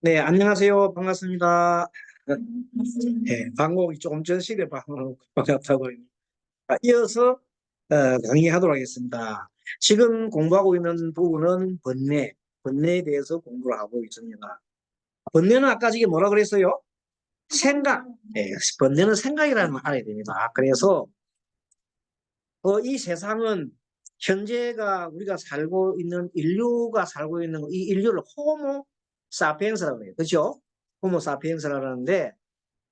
네, 안녕하세요. 반갑습니다. 네, 방송이 조금 전실에 반갑다고. 이어서 강의하도록 하겠습니다. 지금 공부하고 있는 부분은 번뇌에 대해서 공부를 하고 있습니다. 번뇌는 아까 저게 뭐라 그랬어요? 생각. 네, 번뇌는 생각이라는 걸 알아야 됩니다. 그래서 이 세상은 현재가 우리가 살고 있는 인류가 살고 있는 이 인류를 호모 사피엔스라고 해요. 그렇죠? 호모 사피엔스라고 하는데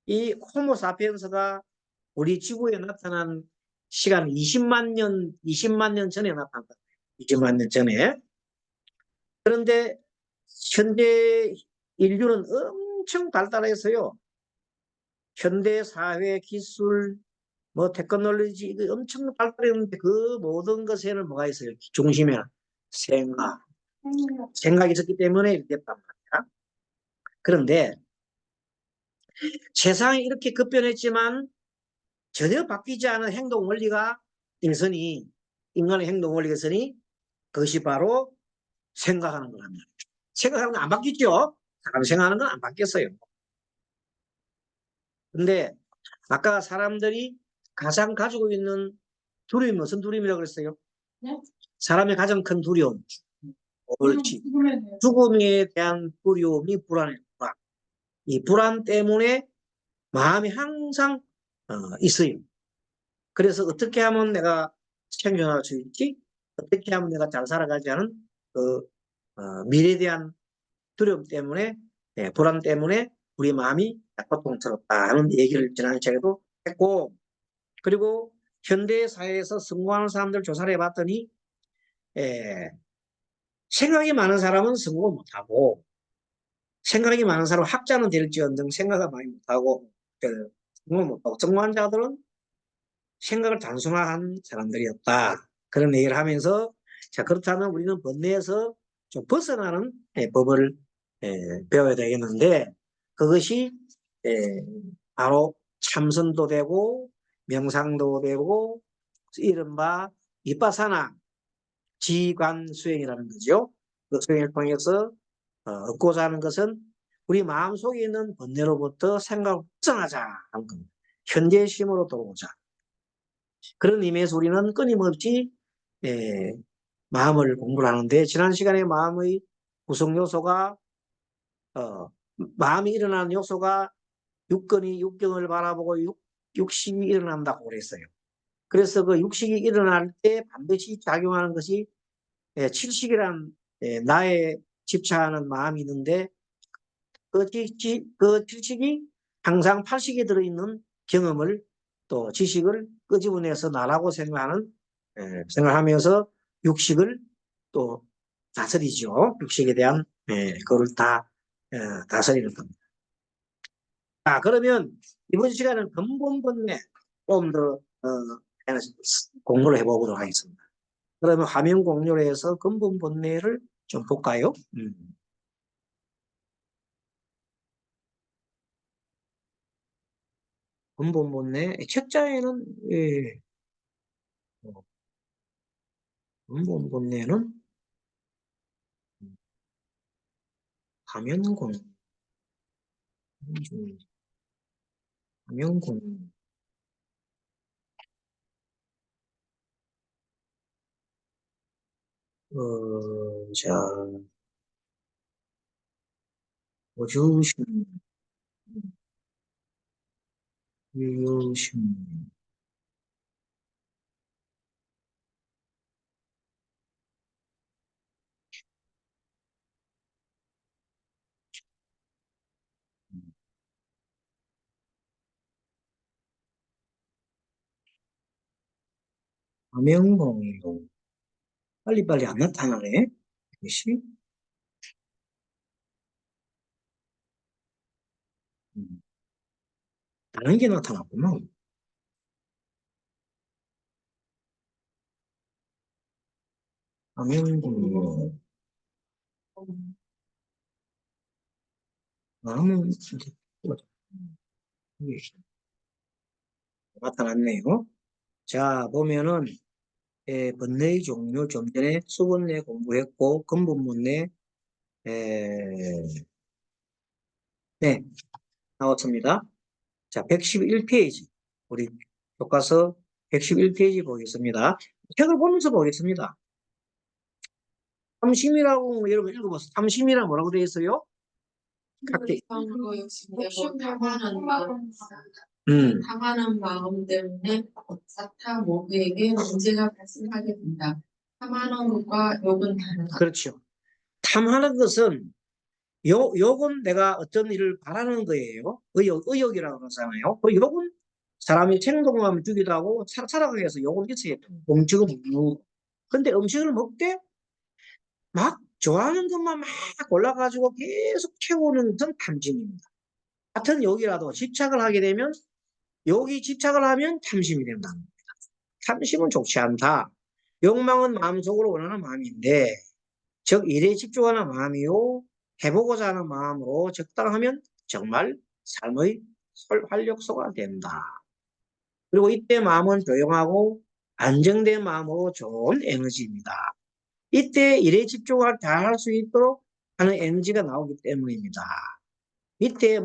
이 호모 사피엔스가 우리 지구에 나타난 시간 20만 년 전에 나타났다. 20만 년 전에. 그런데 현재 인류는 엄청 발달해서요. 현대 사회 기술, 뭐 테크놀로지 이거 엄청 발달했는데 그 모든 것에는 뭐가 있어요? 중심에 생각. 생각이 있었기 때문에 이렇게 됐단 말이야. 그런데 세상이 이렇게 급변했지만 전혀 바뀌지 않은 행동 원리가 일선이 인간의 행동 원리가 있으니 그것이 바로 생각하는 거랍니다. 생각하는 건 안 바뀌죠? 사람 생각하는 건 안 바뀌었어요. 근데 아까 사람들이 가장 가지고 있는 두려움이 무슨 두려움이라고 그랬어요? 네? 사람의 가장 큰 두려움. 옳지. 죽음에 대한 두려움이 불안해. 불안. 이 불안 때문에 마음이 항상 있어요. 그래서 어떻게 하면 내가 생존할 수 있지? 어떻게 하면 내가 잘 살아가지 않은 그 미래에 대한 두려움 때문에 불안 때문에 우리 마음이 고통스럽다 하는 얘기를 지난 시간에도 했고 그리고 현대 사회에서 성공하는 사람들 조사를 해봤더니 에, 생각이 많은 사람은 성공을 못하고 생각이 많은 사람은 학자는 될지언정 생각을 많이 못하고 성공을 못하고 성공한 자들은 생각을 단순화한 사람들이었다. 그런 얘기를 하면서 자 그렇다면 우리는 번뇌에서 좀 벗어나는 법을 배워야 되겠는데 그것이 바로 참선도 되고 명상도 되고 이른바 위파사나 지관 수행이라는 거죠. 그 수행을 통해서 얻고자 하는 것은 우리 마음속에 있는 번뇌로부터 생각을 벗어나자 하는 겁니다. 현재의 심으로 돌아오자. 그런 의미에서 우리는 끊임없이 예, 마음을 공부를 하는데 지난 시간에 마음의 구성 요소가 마음이 일어나는 요소가 육근이 육경을 바라보고 육식이 일어난다고 그랬어요. 그래서 그 육식이 일어날 때 반드시 작용하는 것이 칠식이란 나에 집착하는 마음이 있는데 그 칠식이 항상 팔식에 들어있는 경험을 또 지식을 끄집어내서 나라고 생각하면서 육식을 또 다스리죠. 육식에 대한 그걸 다 다스리는 겁니다. 자, 그러면 이번 시간은 근본 본래 좀 더 공부를 해보도록 하겠습니다. 그러면 화면 공유를 해서 근본 본래를 좀 볼까요? 근본 본래 책자에는 어, 근본 본래는 화면 공유, 화면 공유. 자, 오주신, 유유신, 화면 공유. 빨리빨리 안 나타나네. 이것이. 음, 다른 게 나타났구나. 화면 공유. 나는 나타났네요. 자, 보면은 번뇌의 종류 좀 전에 수번뇌 공부했고 근본문뇌 네, 나왔습니다. 자, 111페이지. 우리 교과서 111페이지 보겠습니다. 책을 보면서 보겠습니다. 탐심이라고 여러분 읽어보세요. 탐심이란 뭐라고 되어 있어요? 각기. 탐하는 마음 때문에 사타 모두에게 문제가 발생하게 된다. 탐하는 것과 욕은 다르다. 그렇죠. 탐하는 것은 욕은 내가 어떤 일을 바라는 거예요. 의욕이라고 그러잖아요. 그 욕은 사람이 행동하면 주기도 하고 살아가기 위해서 욕을 있어요. 음식을 먹고. 근데 음식을 먹되 막 좋아하는 것만 막 골라가지고 계속 채우는 것은 탐심입니다. 같은 욕이라도 집착을 하게 되면 욕이 집착을 하면 탐심이 된다. 탐심은 좋지 않다. 욕망은 마음속으로 원하는 마음인데 즉 일에 집중하는 마음이요 해보고자 하는 마음으로 적당하면 정말 삶의 활력소가 된다. 그리고 이때 마음은 조용하고 안정된 마음으로 좋은 에너지입니다. 이때 일에 집중을 잘 할 수 있도록 하는 에너지가 나오기 때문입니다. 이때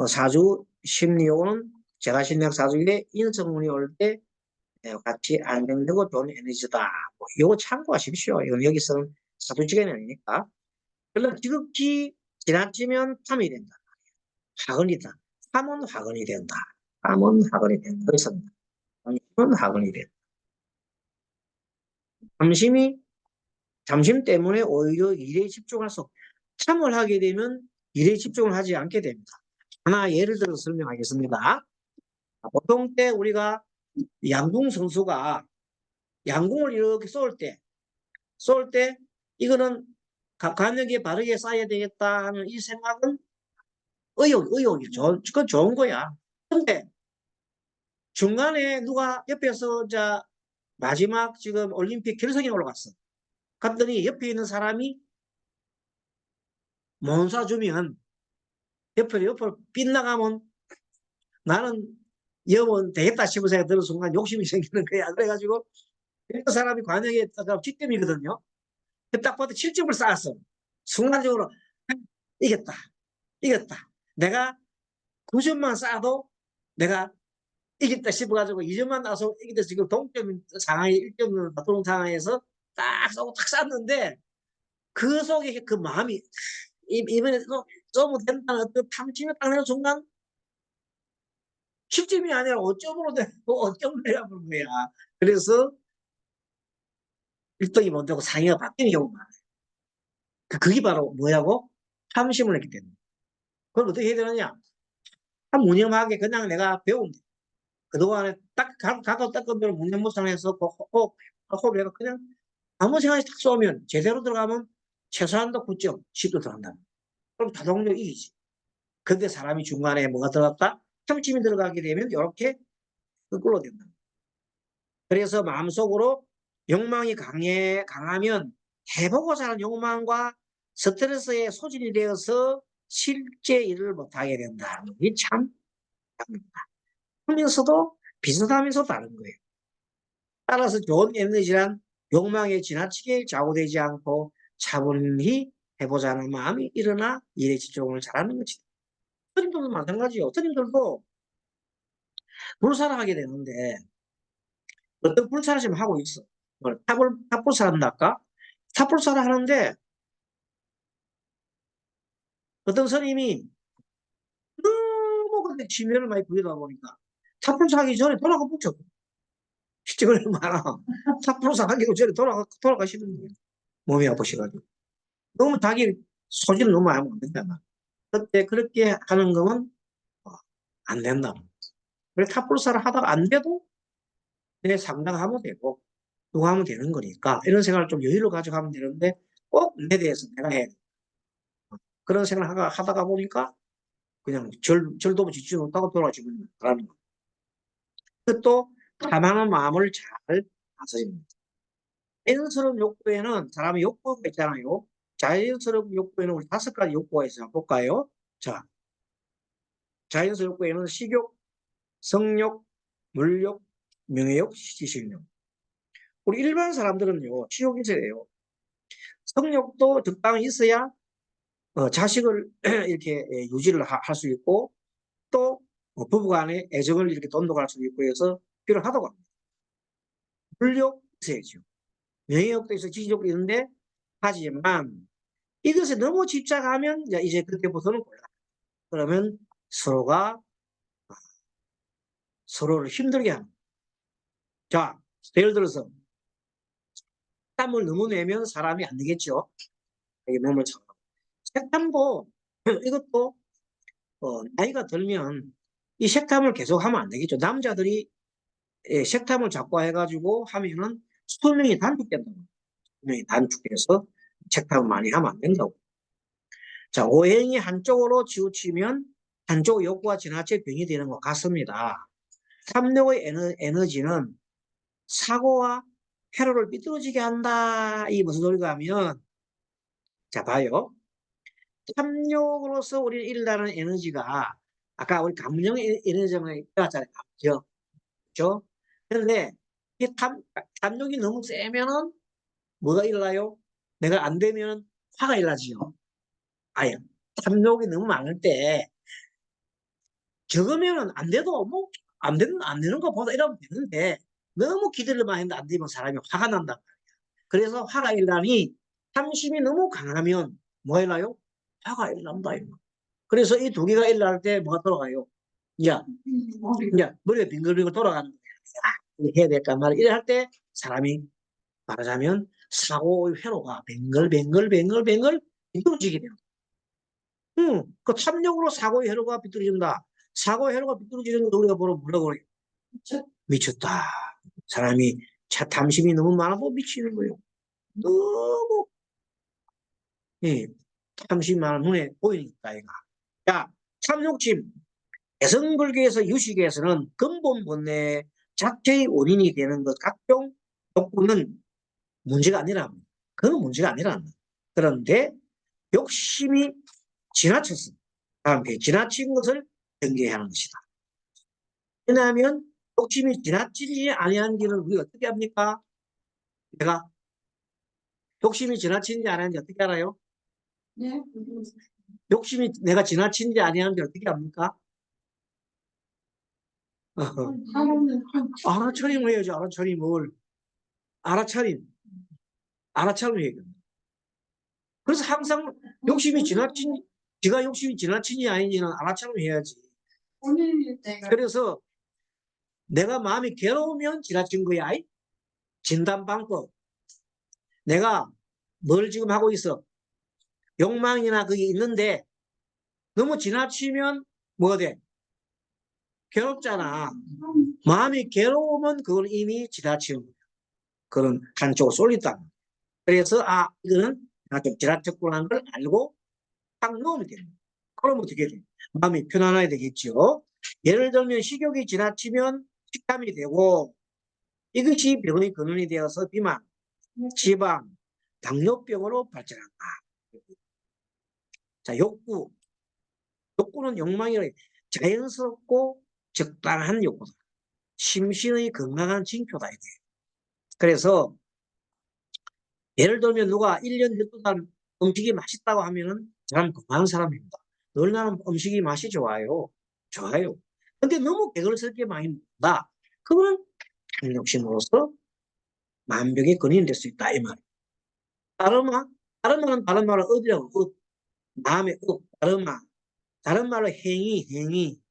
사주 심리학은 제가 심리학 사주인데 인성운이 올 때 같이 안정되고 좋은 에너지다. 이거 참고하십시오. 이건 여기서는 사주지간이 아니니까. 그러나 지극히 지나치면 탐이 된다. 화근이다. 탐은 화근이 된다. 탐은 화근이 된다. 그래서 탐심은 화근이 된다. 잠심 때문에 오히려 일에 집중할 수 탐을 하게 되면 일에 집중을 하지 않게 됩니다. 하나 예를 들어 설명하겠습니다. 보통 때 우리가 양궁 선수가 양궁을 이렇게 쏠 때 이거는 간격이 바르게 쏴야 되겠다 하는 이 생각은 의욕이 그건 좋은 거야. 근데 중간에 누가 옆에서 마지막 지금 올림픽 결승에 올라갔어. 갔더니 옆에 있는 사람이 못 쏴주면 옆으로 빗나가면 나는 여면 되겠다 싶은 생각이 드는 순간 욕심이 생기는 거야. 그래가지고 그 사람이 관역에 따라 뒷점이거든요. 딱 봐도 7점을 쌓았어. 순간적으로 이겼다. 이겼다. 내가 9점만 쌓아도 내가 이겼다 싶어가지고 2점만 나서 이겼다 지금 동점 상황에 1점을 바꾸는 상황에서 딱 쏘고 탁 쐈는데 그 속에 그 마음이 이번에 쏘면 된다는 어떤 탐심이 딱 내는 순간 10점이 아니라 5점으로 되고 5점을 내라는 거야. 그래서 1등이 못 되고 상위가 바뀌는 경우가 많아요. 그게 바로 뭐냐고? 탐심을 했기 때문에. 그럼 어떻게 해야 되느냐? 참 무념하게 그냥 내가 배운 그동안에 딱 가까워 닦은 대로 무념무상해서 호흡을 해서 그냥 아무 생각이 딱 쏘면 제대로 들어가면 최소한도 9점, 10도 들어간다. 그럼 자동적으로 이기지. 근데 사람이 중간에 뭐가 들어갔다? 탐심이 들어가게 되면 이렇게 거꾸로 된다. 그래서 마음속으로 욕망이 강하면 해보고자 하는 욕망과 스트레스에 소진이 되어서 실제 일을 못하게 된다는 게 참 다릅니다. 하면서도 비슷하면서 다른 거예요. 따라서 좋은 에너지란 욕망에 지나치게 좌우되지 않고 차분히 해보자 하는 마음이 일어나 일에 집중을 잘하는 것이다. 스님들도 마찬가지요. 스님들도 불사를 하게 되는데 어떤 불사를 지금 하고 있어. 탑불사를 한달까? 탑불사를 하는데 어떤 스님이 너무 근데 지면을 많이 부리다 보니까 탑불사 하기 전에 돌아가 붙여. 시집을 많아. 탑불사 하기 전에 돌아가시는 거예요. 몸이 아프셔가지고. 너무 자기 소질을 너무 하면 안 된다. 그때 그렇게 하는 거는 안 된다. 그래서 탑불사를 하다가 안 돼도 내 상담하면 되고 누가 하면 되는 거니까 이런 생각을 좀 여유를 가져가면 되는데 꼭 내 대해서 내가 해. 그런 생각을 하다가 보니까 그냥 절도 짓지 못하고 돌아가시는 거라는 거. 또 탐하는 마음을 잘 다스립니다. 자연스러운 욕구에는 사람의 욕구가 있잖아요. 자연스러운 욕구에는 우리 5가지 욕구가 있어요. 볼까요? 자, 자연스러운 욕구에는 식욕, 성욕, 물욕, 명예욕, 지식욕. 우리 일반 사람들은요, 식욕이 있어야 돼요. 성욕도 적당히 있어야 자식을 이렇게 유지를 할 수 있고 또 부부간의 애정을 이렇게 돈독할 수 있고 해서 필요하다고 합니다. 물욕 있어야죠. 명예욕도 있어 지지욕도 있는데 하지만 이것에 너무 집착하면 이제 그때부터는 곤란. 그러면 서로가 서로를 힘들게 합니다. 자, 예를 들어서 땀을 너무 내면 사람이 안 되겠죠. 이게 몸을 참. 색탐도 이것도 나이가 들면 이 색탐을 계속 하면 안 되겠죠. 남자들이 색탐을 자꾸 해가지고 하면은 수명이 단축된다고. 수명이 단축돼서 색탐을 많이 하면 안 된다고. 자, 오행이 한쪽으로 치우치면 한쪽 욕구가 지나쳐 병이 되는 것 같습니다. 탐욕의 에너지는 사고와 회로를 삐뚤어지게 한다. 이게 무슨 소리가 하면, 자, 봐요. 탐욕으로서 우리 일어나는 에너지가 아까 우리 감정 에너지가 있잖아요. 감정. 그죠? 그런데 이 탐욕이 너무 세면은 뭐가 일어나요? 내가 안 되면 화가 일어나지요. 아예 탐욕이 너무 많을 때 적으면은 안 돼도 뭐 안 되는 것보다 이러면 되는데 너무 기대를 많이 했는데 안 되면 사람이 화가 난다. 그래서 화가 일어나니 탐심이 너무 강하면 뭐 일어나요? 화가 일어난다. 그래서 이 두 개가 일어날 때 뭐가 돌아가요? 야, 머리가 빙글빙글 돌아가는 거야. 해야 될까 말이야. 이래 할 때 사람이 말하자면 사고의 회로가 뱅글뱅글 비뚤어지게 돼요. 그 탐욕으로 사고의 회로가 비뚤어진다. 사고의 회로가 비뚤어지는 거 우리가 뭐라고 그래요? 미쳤다. 사람이 탐심이 너무 많아도 미치는 거예요. 너무 탐심이 많은 눈에 보이니까 얘가. 자, 탐욕심. 개성불교에서 유식에서는 근본 본래 자체의 원인이 되는 것 각종 욕구는 문제가 아니라 그건 문제가 아니라 그런데 욕심이 지나쳤어. 다음에 지나친 것을 경계해야 하는 것이다. 왜냐하면 욕심이 지나치지 아니한 길은 우리가 어떻게 합니까? 내가 욕심이 지나친지 아니한지 어떻게 알아요? 네. 욕심이 내가 지나친지 아니한지 어떻게 합니까? 알아차림을 해야죠. 알아차림을. 알아차림. 알아차림을 해야죠. 그래서 항상 욕심이 지나친, 지가 욕심이 지나친지 아닌지는 알아차림 해야지. 그래서 내가 마음이 괴로우면 지나친 거야. 진단방법. 내가 뭘 지금 하고 있어? 욕망이나 그게 있는데 너무 지나치면 뭐가 돼? 괴롭잖아. 마음이 괴로우면 그걸 이미 지나치는 거야. 그런 한쪽으로 쏠린다. 그래서 이거는 좀 지나쳤구나 걸 알고 딱 넣으면 됩니다. 그러면 어떻게 돼? 마음이 편안해야 되겠죠. 예를 들면 식욕이 지나치면 식탐이 되고 이것이 병의 근원이 되어서 비만, 지방, 당뇨병으로 발전한다. 자, 욕구. 욕구는 욕망이라 자연스럽고 적당한 욕구다. 심신의 건강한 징표다. 이게. 그래서 예를 들면 누가 1년 12달 음식이 맛있다고 하면은 사람 건강한 사람입니다. 늘 나는 음식이 맛이 좋아요. 좋아요. 근데 너무 개걸스럽게 많이 먹는다. 그거는 욕심으로서 만병의 근원이 될 수 있다. 이 말이에요. 다른 말은 업이라고, 업. 마음의 업, 다른 말로 행위를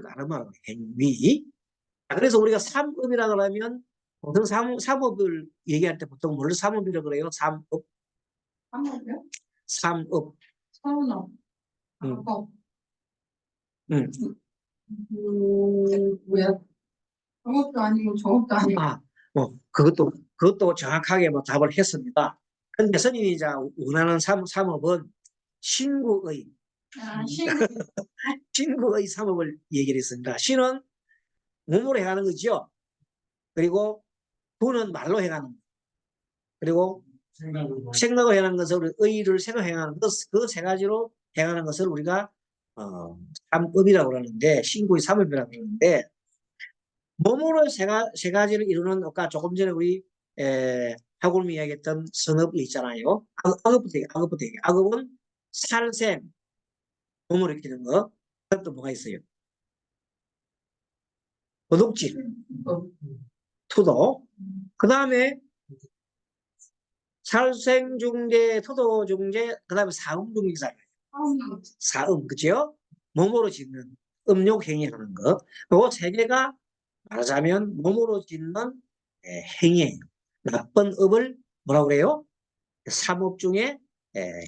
다른 말로 행위. 그래서 우리가 삼업이라 그러면 보통 삼업을 얘기할 때 보통 뭘로 삼업이라고 그래요? 삼업. 삼업이요? 삼업. 사원업. 응. 업. 응. 뭐야? 저것도 아니고 저것도 아니고. 그것도 정확하게 뭐 답을 했습니다. 근데 스님이 이제 원하는 삼업은 신구의, 신구의 삼업을 얘기를 했습니다. 신은 몸으로 해가는 거죠. 그리고 구는 말로 해가는 거. 그리고 생각을 해가는 것을 의를 생각해가는 것, 그 세 가지로 해가는 것을 우리가 삼업이라고 그러는데 신구의 삼업이라고 그러는데 몸으로 세 가지를 이루는 아까 조금 전에 우리 학원이 이야기했던 선업이 있잖아요. 악업부터 얘기. 악업은 살생, 몸을 익히는 거. 그것도 뭐가 있어요? 도둑질, 투도. 그 다음에 살생중재, 토도중재, 그 다음에 사음중재잖아요. 사음, 그죠? 몸으로 짓는 음욕 행위하는 거. 요 세 개가 말하자면 몸으로 짓는 행위예요. 나쁜 업을 뭐라고 그래요? 삼업 중에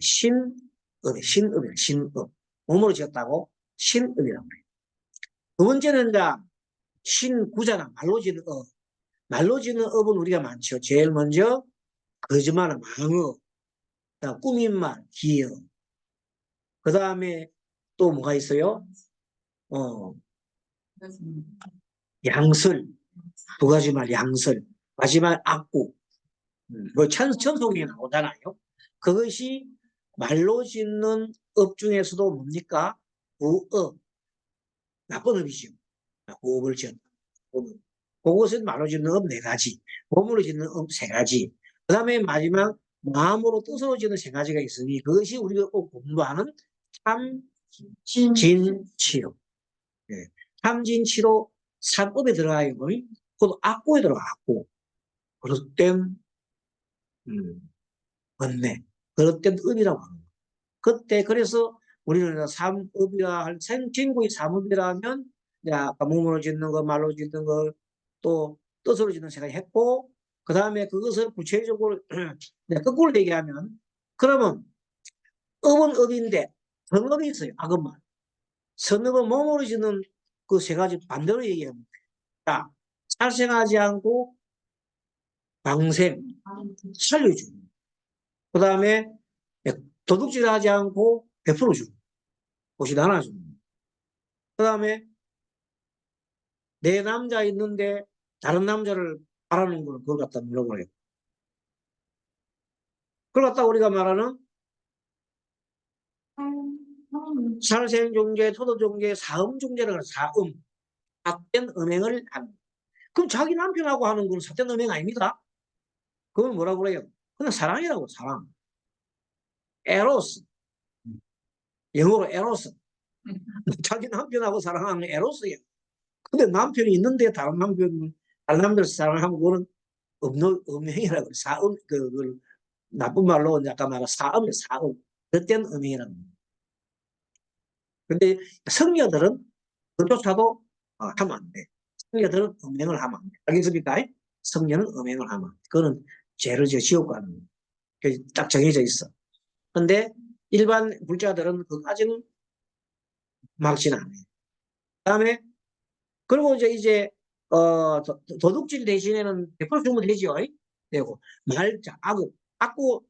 신업이에요. 신업. 몸으로 지었다고 신업이라고 그래요. 두 번째는 이제 신구잖아. 말로 짓는 업. 말로 짓는 업은 우리가 많죠. 제일 먼저 거짓말, 망어, 꾸민 말, 기여. 그 다음에 또 뭐가 있어요? 양설. 두 가지 말, 양설. 마지막 악구. 뭐 천속이 나오잖아요. 그것이 말로 짓는 업 중에서도 뭡니까? 구업. 나쁜 업이죠. 구업을 지었다. 그것은 말로 짓는 업 네 가지. 몸으로 짓는 업 세 가지. 그 다음에 마지막 마음으로 뜻으로 짓는 세 가지가 있으니 그것이 우리가 꼭 공부하는 참진치로. 네. 참진치로 산업에 들어가요. 그것도 악구에 들어가, 악구. 그릇된 번뇌. 그릇된 업이라고 하는 거예요. 그때 그래서 우리는 삼업이라 할 생진구의 삼업이라면 이제 아까 몸으로 짓는 거, 말로 짓는 거, 또 뜻으로 짓는 생각을 했고, 그 다음에 그것을 구체적으로 거꾸로 얘기하면, 그러면 업은 업인데 선업이 있어요. 악업만. 선업은 몸으로 짓는 그 세 가지 반대로 얘기합니다. 자, 살생하지 않고 방생, 살려주고, 그 다음에 도둑질하지 않고 베풀어주고, 옷이 나눠주고, 그 다음에 내 남자 있는데 다른 남자를 바라는 걸 그걸 갖다 뭐라고 그래요? 그걸 갖다 우리가 말하는 살생종계, 토도종계, 사음종계라고 해요. 사음. 삭된 음행을 하는. 그럼 자기 남편하고 하는 건 삭된 음행 아닙니다. 그건 뭐라고 그래요? 그냥 사랑이라고, 사랑. 에로스. 영어로 에로스. 자기 남편하고 사랑하는 에로스예요. 근데 남편이 있는데 다른 남자를 사랑하면 그거는 음행이라고 그래요. 사음, 그걸 나쁜 말로 약간 말하 사음이에요, 사음. 그땐 음행이라는 거예요. 근데 성녀들은 그조차도 하면 안 돼. 성녀들은 음행을 하면 안 돼. 알겠습니까? 성녀는 음행을 하면 안 돼. 그거는 죄를 지옥 가는 거예요. 딱 정해져 있어. 근데 일반 불자들은 그까지는 막지는 않아요. 그다음에 그리고 이제 도둑질 대신에는 100% 주면 되죠. 되고 말자 악구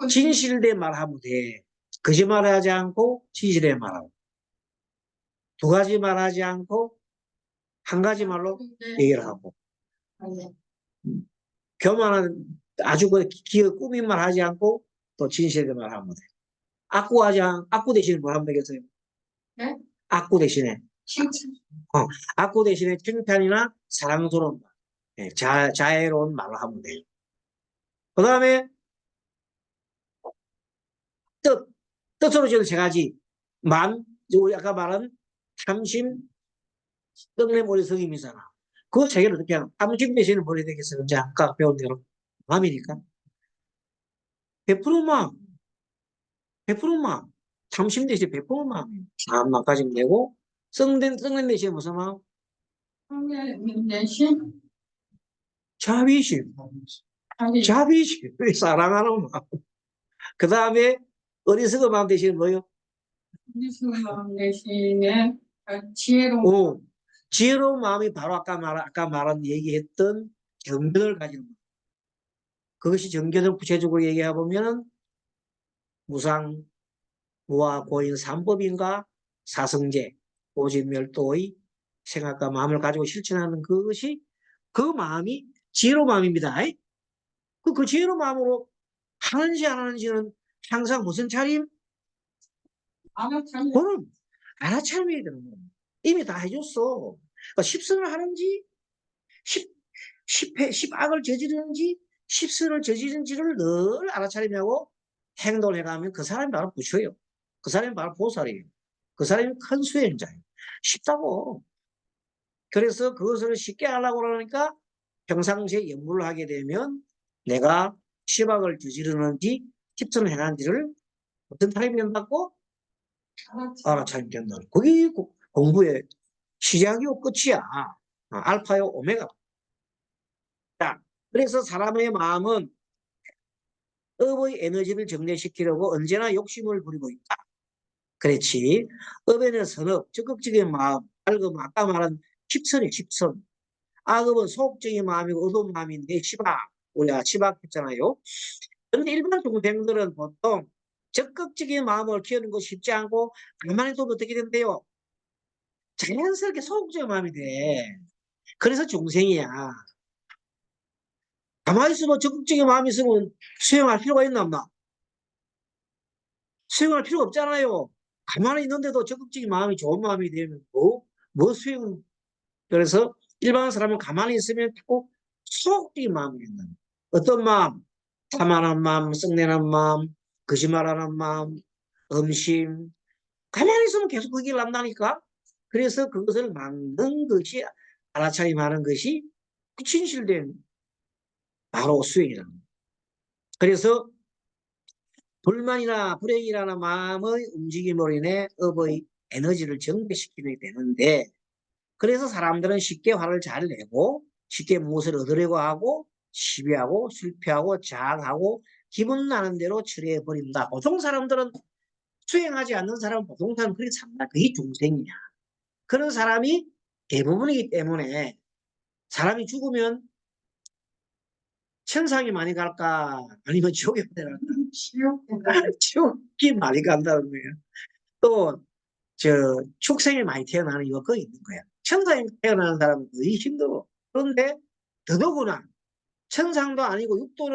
진실대 말하면 돼. 거짓말하지 않고 진실대 말하고 두 가지 말하지 않고 한 가지 말로 얘기를 하고 교만한 아주 기어 꾸민 말 하지 않고 또 진실대 말하면 돼. 악구 대신에 뭘 하면 되겠어요? 네? 악구 대신에 칭찬. 악구 대신에 칭찬이나 사랑스러운 말, 자애로운 말을 하면 돼요. 그 다음에 뜻으로 지은 세 가지. 우리 아까 말한 탐심, 떡내머리 성임이잖아. 그 세 개를 어떻게 하나? 탐심 대신에 뭐라 되겠어요? 이제 아까 배운 대로. 마음이니까. 100% 마음. 100% 마음. 탐심 대신에 100% 마음. 마음만 가지면 되고, 성냄 대신에 무슨 마음? 내신 자비심. 자비심. 사랑하는 마음. 그 다음에 어리석은 마음 대신에 뭐요? 내신에 지혜로운 지혜로운 마음이 바로 아까 말한 얘기했던 정견을 가지는 것. 그것이 정견을 구체적으로 얘기해 보면 무상, 무아, 고인, 삼법인가 사성제, 오진멸도의 생각과 마음을 가지고 실천하는 그것이 그 마음이 지혜로운 마음입니다. 그 지혜로운 마음으로 하는지 안 하는지는 항상 무슨 차림? 그는 알아차림해야 되는 거예요. 이미 다 해줬어. 그러니까 십선을 하는지 십악을 저지르는지 십선을 저지른지를 늘 알아차리냐고 행동을 해가면 그 사람이 바로 부처예요. 그 사람이 바로 보살이에요. 그 사람이 큰 수행자예요. 쉽다고. 그래서 그것을 쉽게 하려고 그러니까 평상시에 연구를 하게 되면 내가 시박을 저지르는지 집선을 해놨는지를 어떤 타입이 된다고? 알아차리면 된다. 그게 공부의 시작이요 끝이야. 알파요 오메가. 자, 그래서 사람의 마음은 업의 에너지를 정리시키려고 언제나 욕심을 부리고 있다. 그렇지. 업에는 선업, 적극적인 마음, 알금 아까 말한 십선이 십선. 악업은 소극적인 마음이고 어두운 마음인데 시박. 우리가 시박 했잖아요. 그런데 일반 중생들은 보통 적극적인 마음을 키우는 것이 쉽지 않고 가만히 두면 어떻게 된대요? 자연스럽게 소극적인 마음이 돼. 그래서 중생이야. 가만히 있으면 적극적인 마음이 있으면 수행할 필요가 있나 없나? 수행할 필요가 없잖아요. 가만히 있는데도 적극적인 마음이 좋은 마음이 되면 뭐 수행, 그래서 일반 사람은 가만히 있으면 꼭 소극적인 마음이 된다. 어떤 마음? 탐하는 마음, 썩내는 마음, 거짓말하는 마음, 음심. 가만히 있으면 계속 그 길을 난다니까. 그래서 그것을 막는 것이 알아차림하는 것이 진실된 바로 수행이라는 거예요. 그래서 불만이나 불행이라는 마음의 움직임으로 인해 업의 에너지를 전개시키게 되는데 그래서 사람들은 쉽게 화를 잘 내고 쉽게 무엇을 얻으려고 하고 시비하고 실패하고 자학하고 기분 나는 대로 처리해버린다. 보통 사람들은 수행하지 않는 사람은 보통 사람은 그렇게 산다. 그게 중생이야. 그런 사람이 대부분이기 때문에 사람이 죽으면 천상이 많이 갈까 아니면 지옥에 갈까? 지옥이 많이 간다는 거예요. 또 축생이 많이 태어나는 이유가 있는 거야. 천상에 태어나는 사람은 거의 힘들어. 그런데 더더구나 천상도 아니고 육도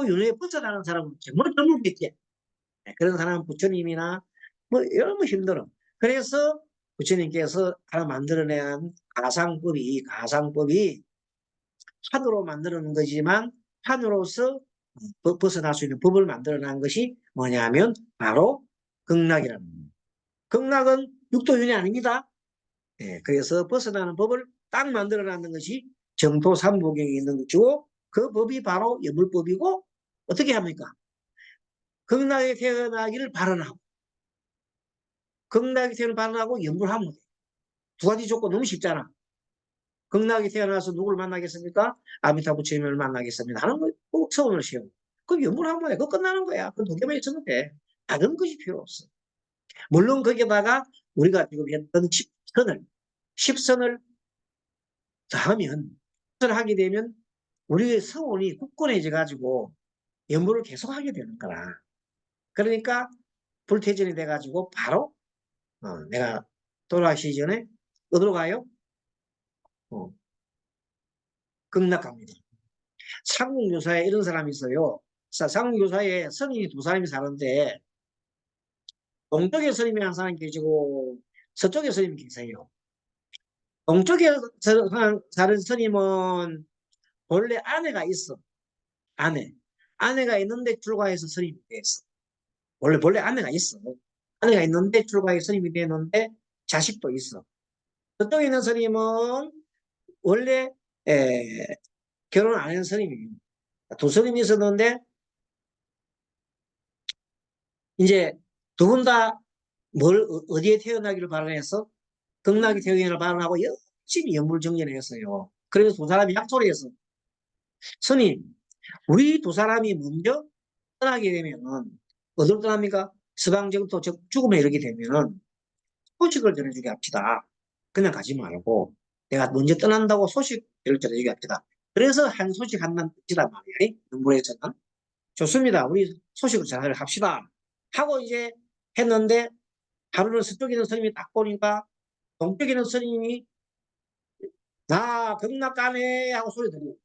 윤회에 벗어나는 사람은 정말 드물겠지. 그런 사람은 부처님이나 뭐 너무 힘들어. 그래서 부처님께서 하나 만들어낸 가상법이 판으로 만들어 놓은 거지만 판으로서 벗어날 수 있는 법을 만들어 놓은 것이 뭐냐면 바로 극락이라는 겁니다. 극락은 육도윤회 아닙니다. 예, 그래서 벗어나는 법을 딱 만들어 놨는 것이 정토 삼부경에 있는 것이고 그 법이 바로 여물법이고 어떻게 합니까? 극락에 태어나기를 발언하고 극락에 태어나고 염불하면 돼. 두 가지 조건 너무 쉽잖아. 극락에 태어나서 누구를 만나겠습니까? 아미타 부처님을 만나겠습니다. 하는 거 꼭 서원을 씌우고 그럼 염불하면 돼. 그거 끝나는 거야. 그 두 개만 있으면 돼. 다른 것이 필요 없어. 물론 거기다가 우리가 지금 했던 십선을 하면 하게 되면 우리의 서원이 굳건해져 가지고 연구를 계속하게 되는 거라. 그러니까 불태전이 돼 가지고 바로 내가 돌아가시기 전에 어디로 가요? 어, 극락갑니다. 삼국유사에 이런 사람이 있어요. 삼국유사에 선인이 두 사람이 사는데 동쪽에 선임이 한 사람이 계시고 서쪽에 선임이 계세요. 동쪽에 사는 선임은 원래 아내가 있어. 아내. 아내가 있는데 출가해서 선임이 됐어. 원래 아내가 있어. 아내가 있는데 출가해서 선임이 되는데 자식도 있어. 저쪽에 있는 선임은 원래 결혼 안 한 선임이에요. 두 선임이 있었는데 이제 두 분 다 어디에 태어나기를 바라해서 극락이 태어나기를 바라하고 열심히 연불정진을 했어요. 그래서 두 사람이 약속을 했어. 스님, 우리 두 사람이 먼저 떠나게 되면 어디로 떠납니까? 서방정토 죽음에 이르게 되면 소식을 전해주게 합시다. 그냥 가지 말고 내가 먼저 떠난다고 소식을 전해주게 합시다. 그래서 한 소식 한만 뜻이란 말이에요. 연불에서는. 좋습니다. 우리 소식을 전하려 합시다. 하고 이제 했는데 하루는 서쪽에 있는 스님이 딱 보니까 동쪽에 있는 스님이 나 극락 가네 하고 소리 들리고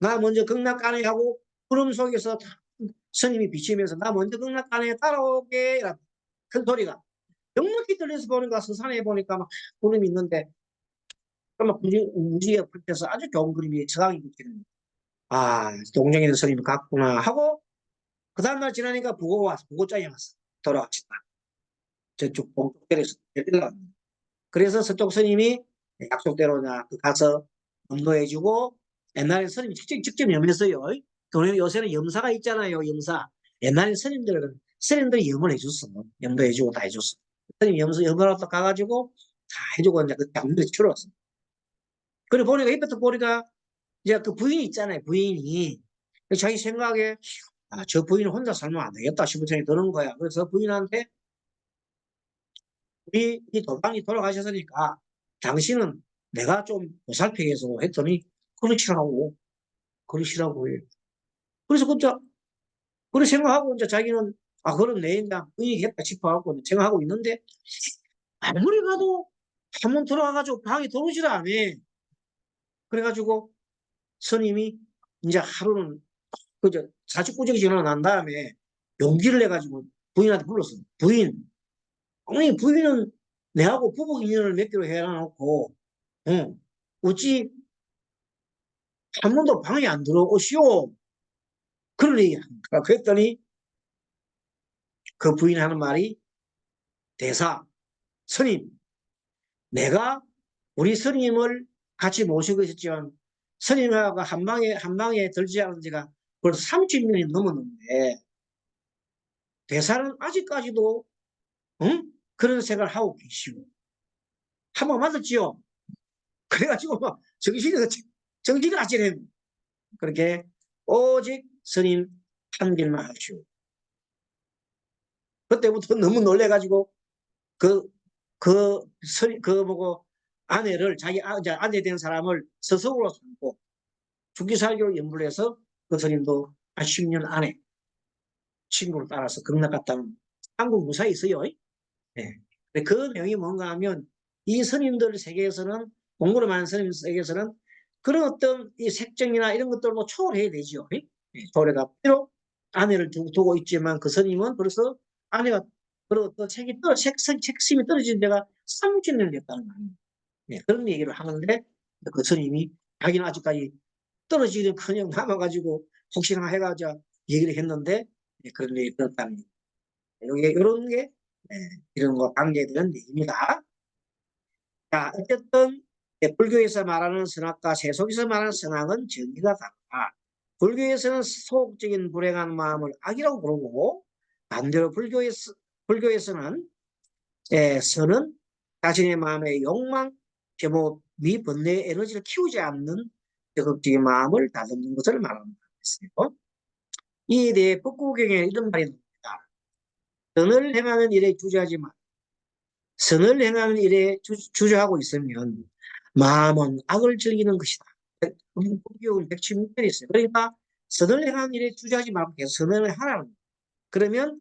나 먼저 극락 가네 하고 구름 속에서 스님이 비치면서 나 먼저 극락 가네 따라오게 큰 소리가 넉넉히 들려서 보니까 서산에 보니까 막 구름이 있는데 막 무지개 불켜서 아주 좋은 그림이 저강이 붙이는 아 동정에 있는 스님이 갔구나 하고 그 다음날 지나니까 부고가 왔어. 부고장이 왔어. 돌아왔다. 저쪽 봉쪽대에서 그래서 서쪽 스님이 약속대로 가서 업로해주고 옛날에 스님이 직접 염했어요. 요새는 염사가 있잖아요. 염사. 옛날에 스님들이 염을 해줬어. 염도 해주고 다 해줬어. 스님 염을 가가지고 다 해주고 이제 그 양들이 줄었어. 그래 보니까 이때부터 보니까 이제 그 부인이 있잖아요. 부인이 자기 생각에 저 부인은 혼자 살면 안 되겠다 싶은 생각이 드는 거야. 그래서 부인한테 우리 이 도방이 돌아가셨으니까 당신은 내가 좀 보살피겠어 했더니 그러시라고 해. 그래서 진짜 그렇게 생각하고 이제 자기는 그럼 내 인자 의익했다 싶어갖고 생각하고 있는데 아무리 가도 한 번 들어와가지고 방에 들어오질 않아. 그래가지고 스님이 이제 하루는 그저 사직구적이 전화 난 다음에 용기를 내가지고 부인한테 불렀어. 부인, 아니 부인은 내하고 부부 인연을 맺기로 해놓고 어찌 한 번도 방에 안 들어오시오? 그런 얘기 하니까 그랬더니 그 부인 하는 말이 대사, 스님, 내가 우리 스님을 같이 모시고 있었지만 스님하고 한 방에 들지 않은 지가 벌써 30년이 넘었는데 대사는 아직까지도 그런 생각을 하고 계시고 한 번 맞았지요. 그래가지고 막 정신이 아찔해. 그렇게 오직 스님 한 길만 하시오. 그때부터 너무 놀래가지고 그, 보고 자기 아내 된 사람을 서석으로 삼고 죽기 살기로 연불 해서 그 스님도 한 10년 안에 친구를 따라서 극락갔다는 한국 무사히 있어요. 네. 그 명이 뭔가 하면 이 스님들 세계에서는 공부를 많은 스님 세계에서는 그런 어떤 이 색정이나 이런 것들도 초월해야 되죠. 네. 초월해가 비록 아내를 두고 있지만 그 스님은 벌써 아내가 그런 어떤 책심이 떨어진 데가 30년이 됐다는 거예요. 네. 그런 얘기를 하는데 그 스님이 자기는 아직까지 떨어지기는커녕 남아가지고 혹시나 해가지고 얘기를 했는데 그런 얘기 들었다는 거예요. 이런 게 이런 거 관계되는 얘기입니다. 자, 어쨌든 불교에서 말하는 선악과 세속에서 말하는 선악은 정의가 다르다. 불교에서는 소극적인 불행한 마음을 악이라고 부르고 반대로 불교에서는 선은 자신의 마음의 욕망, 제목, 미번뇌의 에너지를 키우지 않는 적극적인 마음을 다듬는 것을 말합니다. 이에 대해 법구경에 이런 말이 나옵니다. 선을 행하는 일에 주저하지 마. 선을 행하는 일에 주저하고 있으면 마음은 악을 즐기는 것이다. 법규는 116편이 있어요. 그러니까 선을 행하는 일에 주저하지 말고 계속 선을 하라는 거예요. 그러면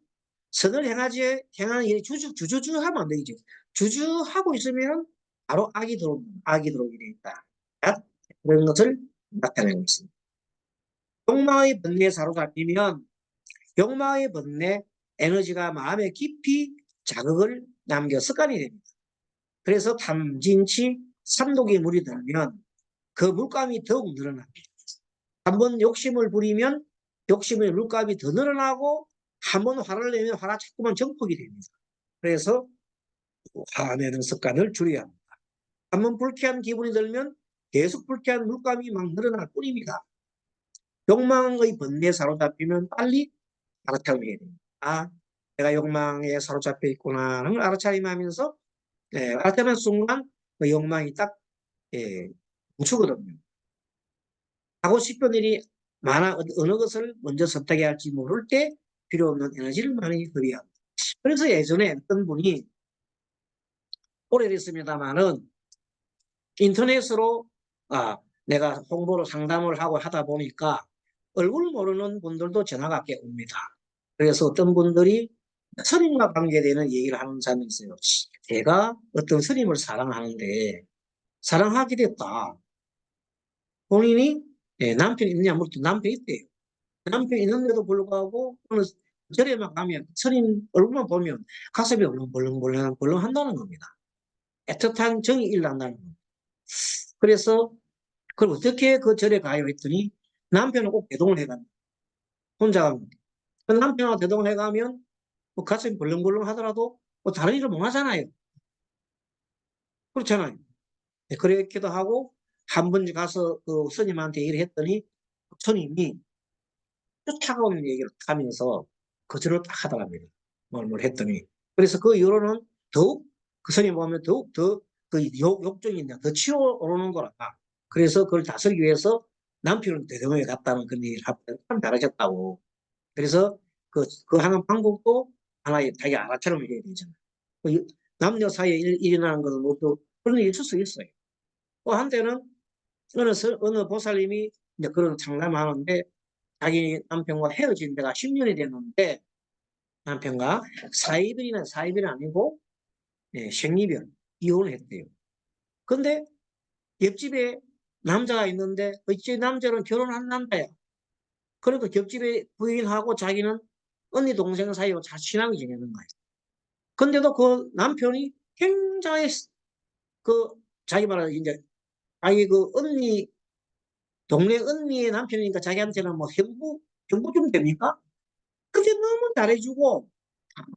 선을 행하는 일에 주저하면 안 되겠죠. 주저하고 있으면 바로 악이 들어오게 되겠다. 그런 것을 나타내고 있습니다. 욕망의 번뇌에 사로잡히면 욕망의 번뇌 에너지가 마음에 깊이 자극을 남겨 습관이 됩니다. 그래서 탐진치 삼독의 물이 들면 그 물감이 더욱 늘어납니다. 한번 욕심을 부리면 욕심의 물감이 더 늘어나고 한번 화를 내면 화가 자꾸만 정폭이 됩니다. 그래서 화내는 습관을 줄여야 합니다. 한번 불쾌한 기분이 들면 계속 불쾌한 물감이 막 늘어날 뿐입니다. 욕망의 번뇌에 사로잡히면 빨리 알아차리게 됩니다. 내가 욕망에 사로잡혀 있구나 하는 알아차림하면서 알아차리는 순간 그 욕망이 딱 멈추거든요. 하고 싶은 일이 많아 어느 것을 먼저 선택해야 할지 모를 때 필요 없는 에너지를 많이 허비합니다. 그래서 예전에 어떤 분이 오래됐습니다만은 인터넷으로 내가 홍보를 상담을 하고 하다 보니까 얼굴 모르는 분들도 전화가 꽤 옵니다. 그래서 어떤 분들이 스님과 관계되는 얘기를 하는 사람이 있어요. 제가 어떤 스님을 사랑하는데 사랑하게 됐다. 본인이 남편이 있느냐 물었더니 남편이 있대요. 남편이 있는데도 불구하고 어느 절에만 가면 스님 얼굴만 보면 가슴이 벌렁벌렁 한다는 겁니다. 애틋한 정이 일어난다는 겁니다. 그래서 그걸 어떻게 그 절에 가요 했더니 남편은 꼭 배동을 해갑니다. 혼자 갑니다. 그 남편하고 대동을 해가면 뭐 가슴이 벌렁벌렁 하더라도 뭐 다른 일을 못 하잖아요. 그렇잖아요. 네, 그렇기도 하고 한 번 가서 그 스님한테 얘기를 했더니 스님이 쫓아가는 얘기를 하면서 거절을 딱 하더랍니다. 뭘 했더니. 그래서 그 이후로는 더욱 그 스님 보면 더욱 더 그 욕정이 더 치어오르는 거라. 그래서 그걸 다스리기 위해서 남편은 대동에 갔다는 그런 얘기를 하거든요. 참 잘하셨다고. 그래서 그 하는 방법도 하나의 자기 알아처럼 해야 되잖아요. 그 남녀 사이에 일어나는 것은 뭐또 그런 일이 있을 수 있어요. 또 한때는 어느 보살님이 이제 그런 상담하는데 자기 남편과 헤어진 데가 10년이 됐는데 남편과 사이별이 아니고 생리별 이혼을 했대요. 근데 옆집에 남자가 있는데 어째 남자는 결혼한 남자야. 그러니까 옆집에 부인하고 자기는 언니 동생 사이로 잘 친하게 지내는 거예요. 근데도 그 남편이 굉장히 그 자기 말하는 이제 자기 그 언니 동네 언니의 남편이니까 자기한테는 뭐 형부 좀 됩니까? 근데 너무 잘해주고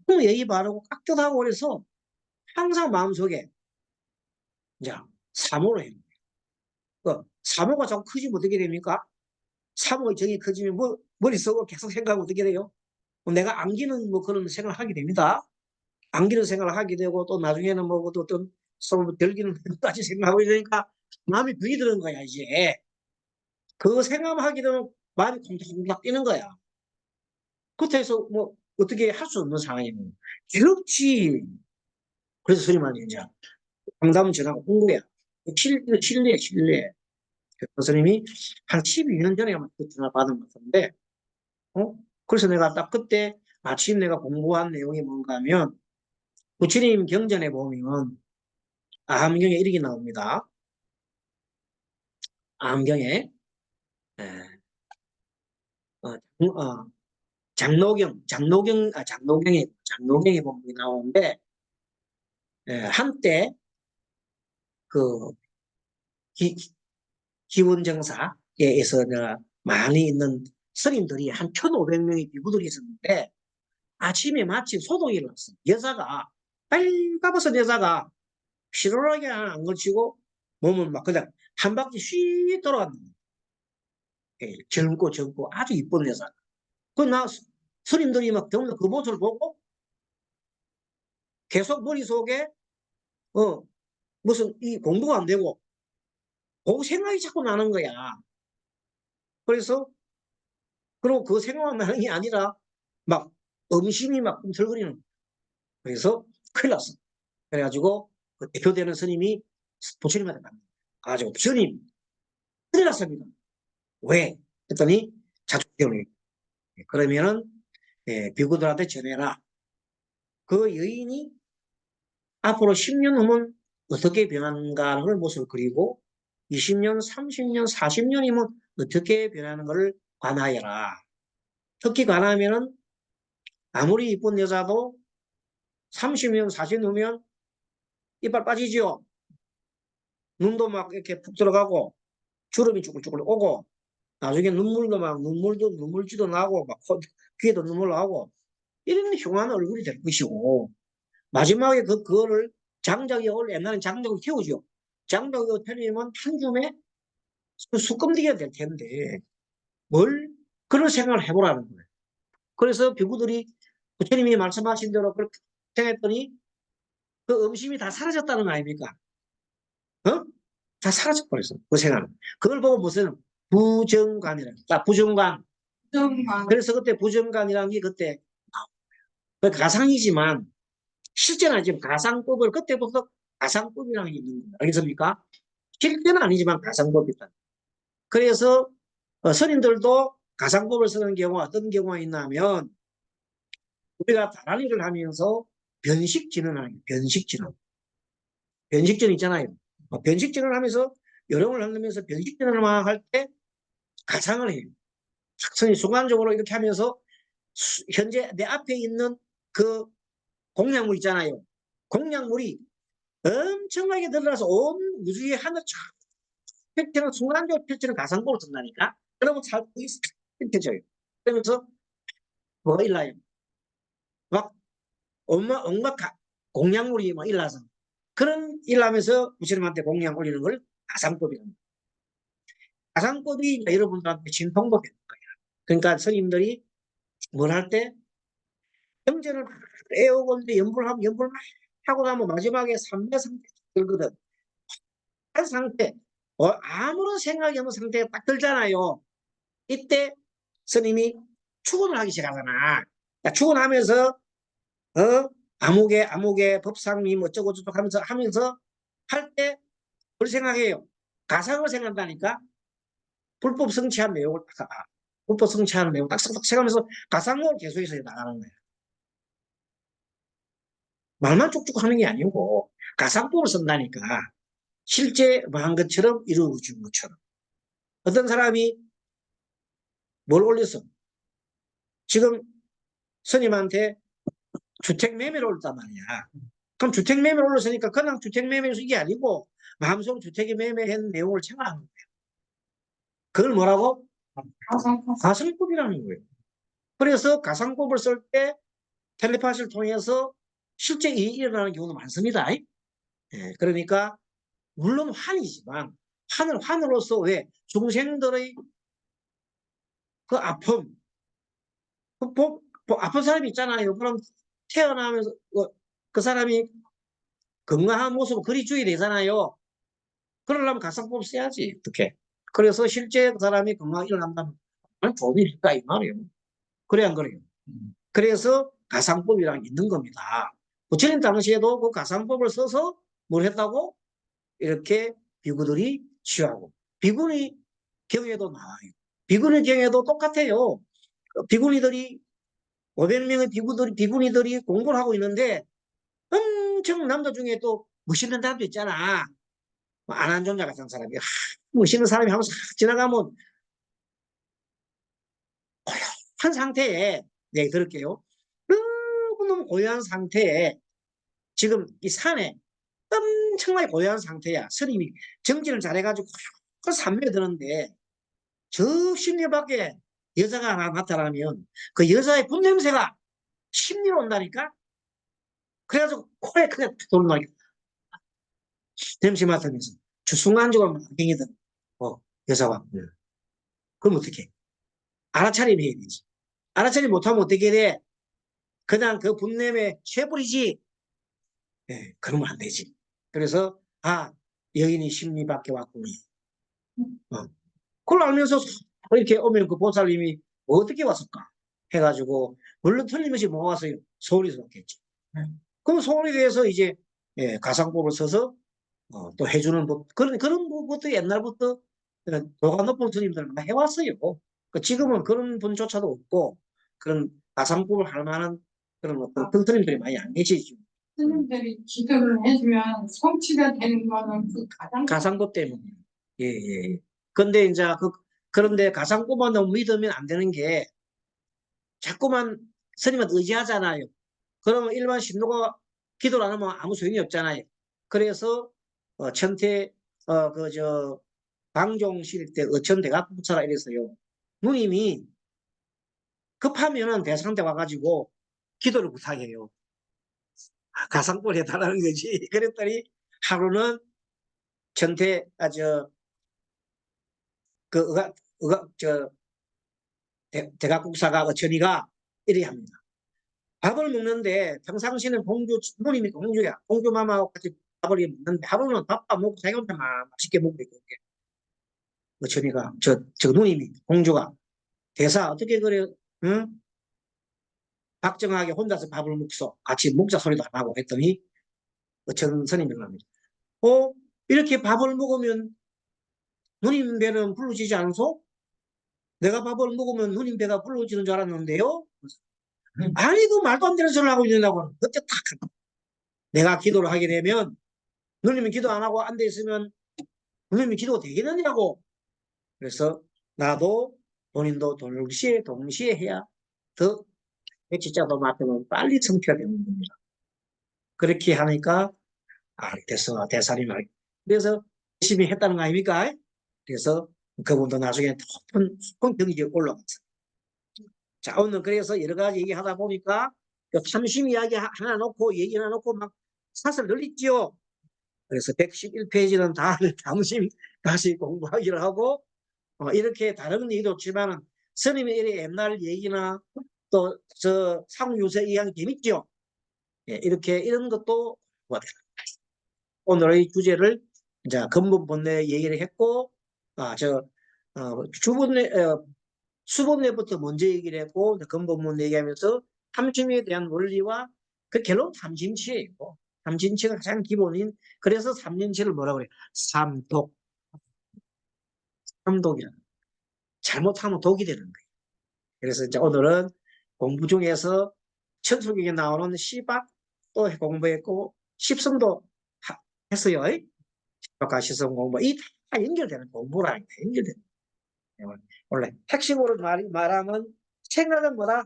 너무 예의 바르고 깍듯하고 그래서 항상 마음속에 이제 사모를 해요. 그 사모가 자꾸 커지면 어떻게 됩니까? 사모의 정이 커지면 뭐 머릿속으로 계속 생각하면 어떻게 돼요? 내가 안기는 뭐 그런 생각을 하게 됩니다. 안기는 생각을 하게 되고 또 나중에는 뭐 어떤 좀 들기는 까지 생각하고 이러니까 마음이 병이 드는 거야 이제. 그 생각만 하게 되면 마음이 콩닥콩닥 뛰는 거야. 그렇해서 뭐 어떻게 할 수 없는 상황이고 괴롭지. 그래서 스님한테 이제 상담 전화가 온 거야. 실례. 그 스님이 한 12년 전에 아마 그 전화 받은 것 같은데, 그래서 내가 딱 그때 마침 내가 공부한 내용이 뭔가 하면 부처님 경전에 보면 아함경에 이렇게 나옵니다. 아함경에 에, 어, 장로경에 보면 나오는데 한때 그 기원정사에서 많이 있는 스님들이 한 1,500명의 비구들이 있었는데 아침에 마침 소동이 일어났어. 여자가 빨가벗은 여자가 피로하게 안 걸치고 몸을 막 그냥 한 바퀴 씩 돌아갔는 거예요. 젊고 아주 이쁜 여자. 나 스님들이 막 전부 그 모습을 보고 계속 머릿속에 어 무슨 이 공부가 안 되고 그 생각이 자꾸 나는 거야. 그래서 그리고 그 생각만 나는 게 아니라 막 음심이 막 꿈틀거리는. 그래서 큰일 났어. 그래가지고 그 대표되는 스님이 부처님한테 갑니다. 가지고 부처님 큰일 났습니다. 왜? 했더니 자축 때문에. 그러면은 비구들한테 전해라. 그 여인이 앞으로 10년 후면 어떻게 변하는가를 모습을 그리고 20년, 30년, 40년이면 어떻게 변하는 것을 관하여라. 특히 관하면은 아무리 이쁜 여자도 30년, 40년 후면 이빨 빠지죠. 눈도 막 이렇게 푹 들어가고 주름이 쭈글쭈글 오고 나중에 눈물도 나고 막 귀에도 눈물 나고 이런 흉한 얼굴이 될 것이고 마지막에 그거를 장작이 옛날엔 장작을 태우죠. 장작을 태우면 한 줌에 수검디가 될 텐데 뭘 그런 생각을 해보라는 거예요. 그래서 비구들이 부처님이 말씀하신 대로 그렇게 생각했더니 그 음심이 다 사라졌다는 거 아닙니까? 어? 다 사라져버렸어. 그 생각은. 그걸 보고 무슨 부정관이라. 부정관. 그래서 그때 부정관이라는 게 그때 그 가상이지만 실제는 아니지만 가상법을 그때부터 가상법이라는 게 있는 거예요. 알겠습니까? 실제는 아니지만 가상법이다. 그래서 선인들도 가상법을 쓰는 경우가 어떤 경우가 있냐면 우리가 다른 일을 하면서 변식진언하는 거예요. 변식진 있잖아요. 변식진을 하면서 요령을 하면서 변식진을 할 때 가상을 해요. 순간적으로 이렇게 하면서 현재 내 앞에 있는 그 공약물 있잖아요. 공약물이 엄청나게 늘어나서 온 우주의 하늘 쫙 펼치는 순간적으로 펼치는 가상법을 쓴다니까. 그러면 잘 펼쳐져요. 그러면서 뭐가 일나요? 막 온갖 공양물이 막 일나서 그런 일나면서 부처님한테 공양 올리는 걸 가상법이랍니다. 가상법이 여러분들한테 진통도 되는 거예요. 그러니까 스님들이 뭘 할 때 경전을 막 애우고 이제 연불 막 하고 나면 마지막에 삼매 상태 들거든. 한 상태, 아무런 생각이 없는 상태가 딱 들잖아요. 이때 스님이 축원을 하기 시작하잖아. 그러니까 축원하면서 아무개 법상님 어쩌고 저쩌고 하면서 할 때 뭘 생각해요? 가상을 생각한다니까. 불법 성취한 내용을 불법 성취하는 내용 딱 생각하면서 가상을 계속해서 나가는 거야. 말만 쭉쭉 하는 게 아니고 가상법을 쓴다니까. 실제 한 것처럼 이루어진 것처럼. 어떤 사람이 뭘 올렸어? 지금 스님한테 주택 매매를 올렸단 말이야. 그럼 주택 매매를 올렸으니까 그냥 주택 매매에서 이게 아니고 마음속으로 주택에 매매한 내용을 생각하는 거예요. 그걸 뭐라고? 가상법이라는 거예요. 그래서 가상법을 쓸 때 텔레파시를 통해서 실제 일이 일어나는 경우도 많습니다. 예, 그러니까 물론 환이지만 환으로서 왜 중생들의 그 아픔, 아픈 사람이 있잖아요. 그럼 태어나면서 그 사람이 건강한 모습을 그리줘야 되잖아요. 그러려면 가상법 써야지. 어떻게? 그래서 실제 그 사람이 건강하게 일어난다면 좋은 일일까 이 말이에요. 그래 안 그래요? 그래서 가상법이라는 게 있는 겁니다. 부처님 당시에도 그 가상법을 써서 뭘 했다고? 이렇게 비구들이 취하고 비구니 경에도 나와요. 비구니 경에도 똑같아요. 비구니들이 500명의 비구니들이 공부를 하고 있는데 엄청 남자 중에 또 멋있는 사람도 있잖아. 안한존자 같은 사람이 멋있는 사람이 하면서 지나가면 고요한 상태에 네 들을게요. 너무 고요한 상태에 지금 이 산에 엄청나게 고요한 상태야. 스님이 정진을 잘해가지고 그 산매에 드는데 저 심리 밖에 여자가 하나 나타나면 그 여자의 분냄새가 심리로 온다니까. 그래가지고 코에 크게 돌나게 냄새 맡으면서 저 순간적으로 맹이든 여자가 그럼 어떻게 알아차림 해야 되지. 알아차림 못하면 어떻게 돼. 그냥 그 분냄에 취해버리지. 네, 그러면 안 되지. 그래서 여인이 심리 밖에 왔구나. 그걸 알면서 이렇게 오면 그 보살님이 어떻게 왔을까 해가지고 물론 틀림없이 뭐 왔어요. 서울에서 왔겠죠. 그럼 서울에 대해서 이제 가상법을 써서 또 해주는 법 그런 것도 옛날부터 도가 높은 스님들 많이 해왔어요. 지금은 그런 분조차도 없고 그런 가상법을 할 만한 그런 어떤 스님들이 많이 안 계시죠. 스님들이 기도를 해주면 성취가 되는 거는 그 가상법 때문에. 예. 근데 이제 그런데 가상법만 너무 믿으면 안 되는 게 자꾸만 스님한테 의지하잖아요. 그러면 일반 신도가 기도를 안 하면 아무 소용이 없잖아요. 그래서 천태 방종실 때 어천 대각부처라 이랬어요. 누님이 급하면은 대상대 와가지고 기도를 못하게 해요. 가상법을 해달라는 거지. 그랬더니 하루는 천태 대각국사가 어천이가 이래 합니다. 밥을 먹는데 평상시는 누님이 공주야. 공주마마하고 같이 밥을 먹는데 하루는 밥밥 먹고 자기 혼자 맛있게 먹고 있고 어천이가 저 누님이 공주가 대사 어떻게 그래 응? 박정하게 혼자서 밥을 먹소. 같이 먹자 소리도 안 하고 했더니 어천 스님이 합니다. 이렇게 밥을 먹으면 누님 배는 불러지지 않소? 내가 밥을 먹으면 누님 배가 불러지는 줄 알았는데요. 아니 그 말도 안 되는 소리를 하고 있는다고. 그때 딱 내가 기도를 하게 되면 누님이 기도 안 하고 앉아 있으면 누님이 기도가 되겠느냐고. 그래서 나도 본인도 동시에 해야 더 백지자도 맡으면 빨리 성취가 되는 겁니다. 그렇게 하니까 됐어 대사님 말. 그래서 열심히 했다는 거 아닙니까? 그래서 그분도 나중에 높은 경지에 올라갔어요. 자, 오늘 그래서 여러 가지 얘기하다 보니까 그 탐심 이야기 하나 놓고 얘기 하나 놓고 막 사설 늘리죠. 그래서 111페이지는 다 탐심 다시 공부하기로 하고 이렇게 다른 얘기도 좋지만 스님의 이래 옛날 얘기나 또 저 상유세 이야기 재밌죠. 예, 이렇게 이런 것도 오늘의 주제를 이제 근본 본내 얘기를 했고 주본내 수본내부터 먼저 얘기를 했고 근본 본내 얘기하면서 탐심에 대한 원리와 그 결론 탐진치예요. 탐진치가 가장 기본인 그래서 삼진치를 뭐라고 그래요? 삼독이라 잘못하면 독이 되는 거예요. 그래서 이제 오늘은 공부 중에서 천수경에 나오는 시박 또 공부했고 십성도 했어요. 시박과 십성 공부 이 다 연결되는 공부라니까 연결되는. 원래 핵심으로 말하면 생각은 뭐다?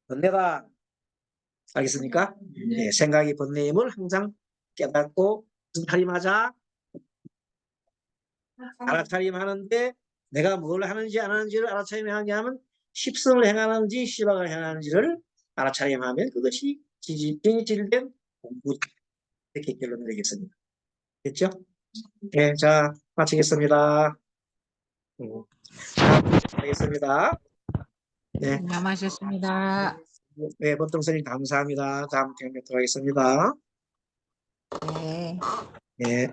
번뇌다. 알겠습니까? 예, 생각이 번뇌임을 항상 깨닫고 무슨 차림하자. 알아차림하는데 내가 뭘 하는지 안 하는지를 알아차림하냐면 십성을 행하는지 시박을 행하는지를 알아차림하면 그것이 진실된 공부 이렇게 결론을 내겠습니다. 됐죠? 네, 자 마치겠습니다. 하겠습니다. 네, 수고하셨습니다. 네, 보통 선생님 감사합니다. 다음 주에 뵙도록 하겠습니다. 네. 네.